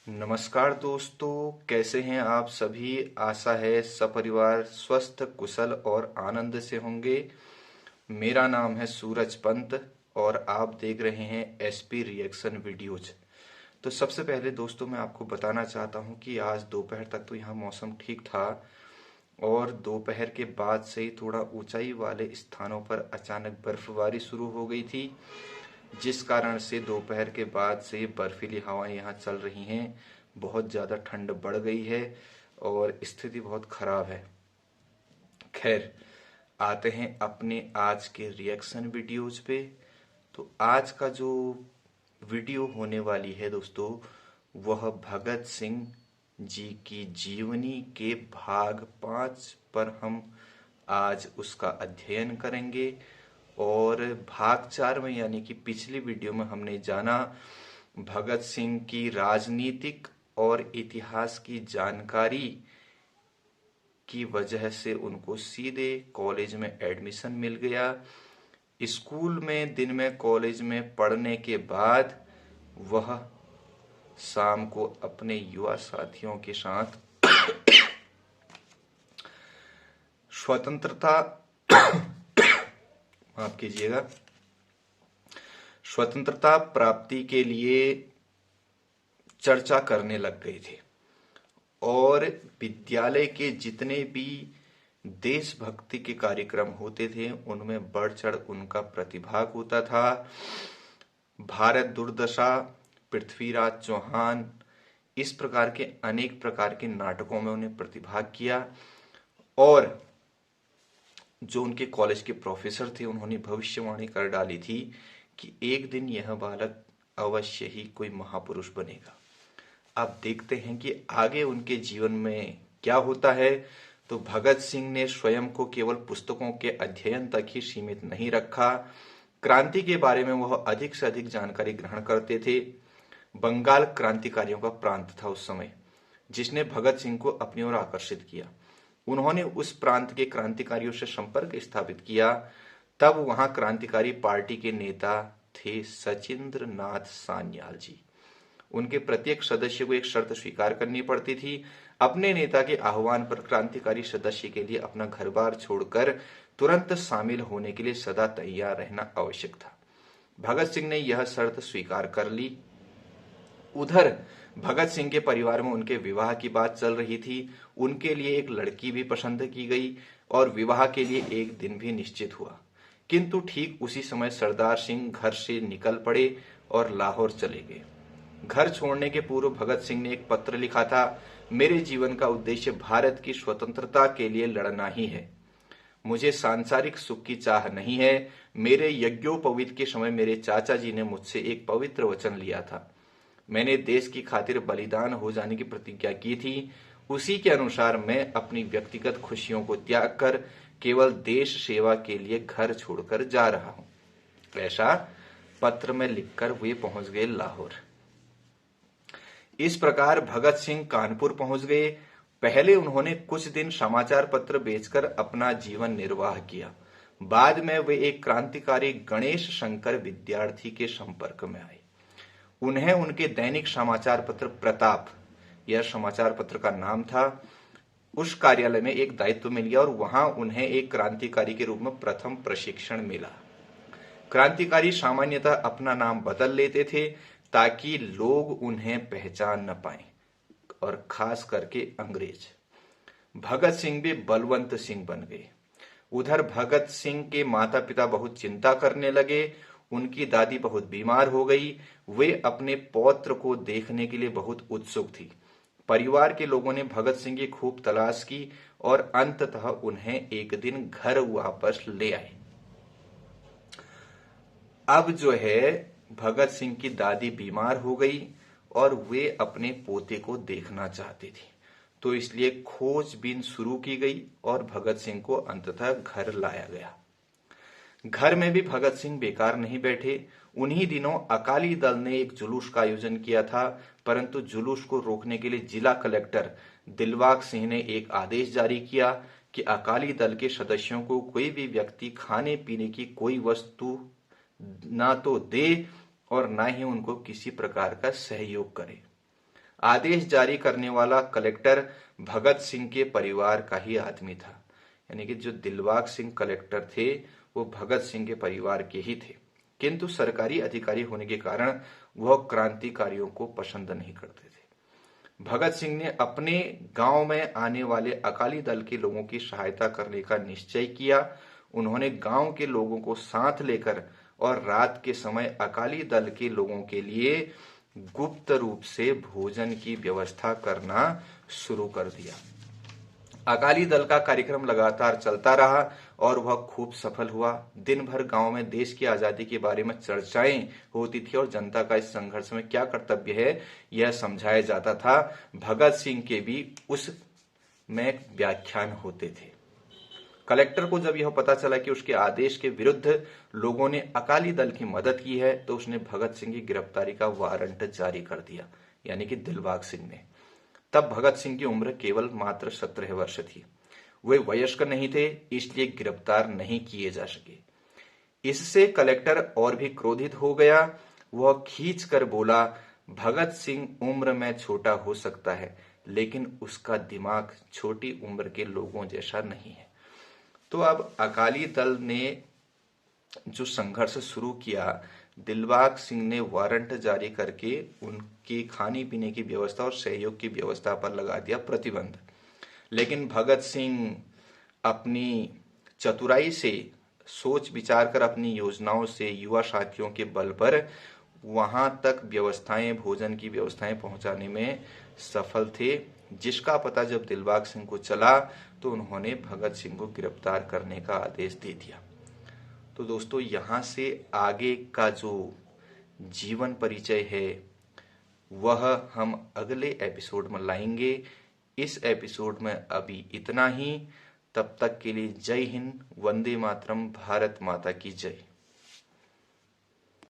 नमस्कार दोस्तों, कैसे हैं आप सभी। आशा है सपरिवार स्वस्थ कुशल और आनंद से होंगे। मेरा नाम है सूरज पंत और आप देख रहे हैं एसपी रिएक्शन वीडियोज। तो सबसे पहले दोस्तों मैं आपको बताना चाहता हूं कि आज दोपहर तक तो यहाँ मौसम ठीक था और दोपहर के बाद से ही थोड़ा ऊंचाई वाले स्थानों पर अचानक बर्फबारी शुरू हो गई थी, जिस कारण से दोपहर के बाद से बर्फीली हवाएं यहाँ चल रही हैं। बहुत ज़्यादा ठंड बढ़ गई है और स्थिति बहुत खराब है। खैर, आते हैं अपने आज के रिएक्शन वीडियोज पे। तो आज का जो वीडियो होने वाली है दोस्तों, वह भगत सिंह जी की जीवनी के भाग 5 पर हम आज उसका अध्ययन करेंगे। और भाग 4 में यानी कि पिछली वीडियो में हमने जाना भगत सिंह की राजनीतिक और इतिहास की जानकारी की वजह से उनको सीधे कॉलेज में एडमिशन मिल गया। स्कूल में दिन में कॉलेज में पढ़ने के बाद वह शाम को अपने युवा साथियों के साथ स्वतंत्रता माफ कीजिएगा स्वतंत्रता प्राप्ति के लिए चर्चा करने लग गए थे और विद्यालय के जितने भी देशभक्ति के कार्यक्रम होते थे उनमें बढ़ चढ़ उनका प्रतिभाग होता था। भारत दुर्दशा, पृथ्वीराज चौहान, इस प्रकार के अनेक प्रकार के नाटकों में उन्हें प्रतिभाग किया। और जो उनके कॉलेज के प्रोफेसर थे उन्होंने भविष्यवाणी कर डाली थी कि एक दिन यह बालक अवश्य ही कोई महापुरुष बनेगा। अब देखते हैं कि आगे उनके जीवन में क्या होता है। तो भगत सिंह ने स्वयं को केवल पुस्तकों के अध्ययन तक ही सीमित नहीं रखा। क्रांति के बारे में वह अधिक से अधिक जानकारी ग्रहण करते थे। बंगाल क्रांतिकारियों का प्रांत था उस समय, जिसने भगत सिंह को अपनी ओर आकर्षित किया। उन्होंने उस प्रांत के क्रांतिकारियों से संपर्क स्थापित किया। तब वहां क्रांतिकारी पार्टी के नेता थे सचिंद्र नाथ सान्याल जी। उनके प्रत्येक सदस्य को एक शर्त स्वीकार करनी पड़ती थी। अपने नेता के आह्वान पर क्रांतिकारी सदस्य के लिए अपना घर बार छोड़कर तुरंत शामिल होने के लिए सदा तैयार रहना आवश्यक था। भगत सिंह ने यह शर्त स्वीकार कर ली। उधर भगत सिंह के परिवार में उनके विवाह की बात चल रही थी। उनके लिए एक लड़की भी पसंद की गई और विवाह के लिए एक दिन भी निश्चित हुआ। किंतु ठीक उसी समय सरदार सिंह घर से निकल पड़े और लाहौर चले गए। घर छोड़ने के पूर्व भगत सिंह ने एक पत्र लिखा था, मेरे जीवन का उद्देश्य भारत की स्वतंत्रता के लिए लड़ना ही है। मुझे सांसारिक सुख की चाह नहीं है। मेरे यज्ञोपवीत के समय मेरे चाचा जी ने मुझसे एक पवित्र वचन लिया था। मैंने देश की खातिर बलिदान हो जाने की प्रतिज्ञा की थी। उसी के अनुसार मैं अपनी व्यक्तिगत खुशियों को त्याग कर केवल देश सेवा के लिए घर छोड़कर जा रहा हूं। ऐसा पत्र में लिखकर वे पहुंच गए लाहौर। इस प्रकार भगत सिंह कानपुर पहुंच गए। पहले उन्होंने कुछ दिन समाचार पत्र बेचकर अपना जीवन निर्वाह किया। बाद में वे एक क्रांतिकारी गणेश शंकर विद्यार्थी के संपर्क में आए। उन्हें उनके दैनिक समाचार पत्र प्रताप, यह समाचार पत्र का नाम था, उस कार्यालय में एक दायित्व मिल गया और वहां उन्हें एक क्रांतिकारी के रूप में प्रथम प्रशिक्षण मिला। क्रांतिकारी सामान्यतः अपना नाम बदल लेते थे ताकि लोग उन्हें पहचान न पाएं, और खास करके अंग्रेज। भगत सिंह भी बलवंत सिंह बन गए। उधर भगत सिंह के माता पिता बहुत चिंता करने लगे। उनकी दादी बहुत बीमार हो गई। वे अपने पौत्र को देखने के लिए बहुत उत्सुक थी। परिवार के लोगों ने भगत सिंह की खूब तलाश की और अंततः उन्हें एक दिन घर वापस ले आए। अब जो है भगत सिंह की दादी बीमार हो गई और वे अपने पोते को देखना चाहती थी, तो इसलिए खोजबीन शुरू की गई और भगत सिंह को अंततः घर लाया गया। घर में भी भगत सिंह बेकार नहीं बैठे। उन्हीं दिनों अकाली दल ने एक जुलूस का आयोजन किया था, परंतु जुलूस को रोकने के लिए जिला कलेक्टर दिलबाग सिंह ने एक आदेश जारी किया कि अकाली दल के सदस्यों को कोई भी व्यक्ति खाने पीने की कोई वस्तु ना तो दे और ना ही उनको किसी प्रकार का सहयोग करे। आदेश जारी करने वाला कलेक्टर भगत सिंह के परिवार का ही आदमी था। यानी कि जो दिलबाग सिंह कलेक्टर थे वो भगत सिंह के परिवार के ही थे, किंतु सरकारी अधिकारी होने के कारण वह क्रांतिकारियों को पसंद नहीं करते थे। भगत सिंह ने अपने गांव में आने वाले अकाली दल के लोगों की सहायता करने का निश्चय किया। उन्होंने गांव के लोगों को साथ लेकर और रात के समय अकाली दल के लोगों के लिए गुप्त रूप से भोजन की व्यवस्था करना शुरू कर दिया। अकाली दल का कार्यक्रम लगातार चलता रहा और वह खूब सफल हुआ। दिन भर गांव में देश की आजादी के बारे में चर्चाएं होती थी और जनता का इस संघर्ष में क्या कर्तव्य है यह समझाया जाता था। भगत सिंह के भी उस में व्याख्यान होते थे। कलेक्टर को जब यह पता चला कि उसके आदेश के विरुद्ध लोगों ने अकाली दल की मदद की है तो उसने भगत सिंह की गिरफ्तारी का वारंट जारी कर दिया, यानी कि दिलबाग सिंह ने। तब भगत सिंह की उम्र केवल मात्र 17 वर्ष थी। वे वयस्क नहीं थे, इसलिए गिरफ्तार नहीं किए जा सके। इससे कलेक्टर और भी क्रोधित हो गया। वह खींच कर बोला, भगत सिंह उम्र में छोटा हो सकता है लेकिन उसका दिमाग छोटी उम्र के लोगों जैसा नहीं है। तो अब अकाली दल ने जो संघर्ष शुरू किया, दिलबाग सिंह ने वारंट जारी करके उनके खाने पीने की व्यवस्था और सहयोग की व्यवस्था पर लगा दिया प्रतिबंध। लेकिन भगत सिंह अपनी चतुराई से, सोच विचार कर, अपनी योजनाओं से युवा साथियों के बल पर वहां तक व्यवस्थाएं, भोजन की व्यवस्थाएं पहुंचाने में सफल थे, जिसका पता जब दिलबाग सिंह को चला तो उन्होंने भगत सिंह को गिरफ्तार करने का आदेश दे दिया। तो दोस्तों, यहाँ से आगे का जो जीवन परिचय है वह हम अगले एपिसोड में लाएंगे। इस एपिसोड में अभी इतना ही। तब तक के लिए जय हिंद, वंदे मातरम, भारत माता की जय।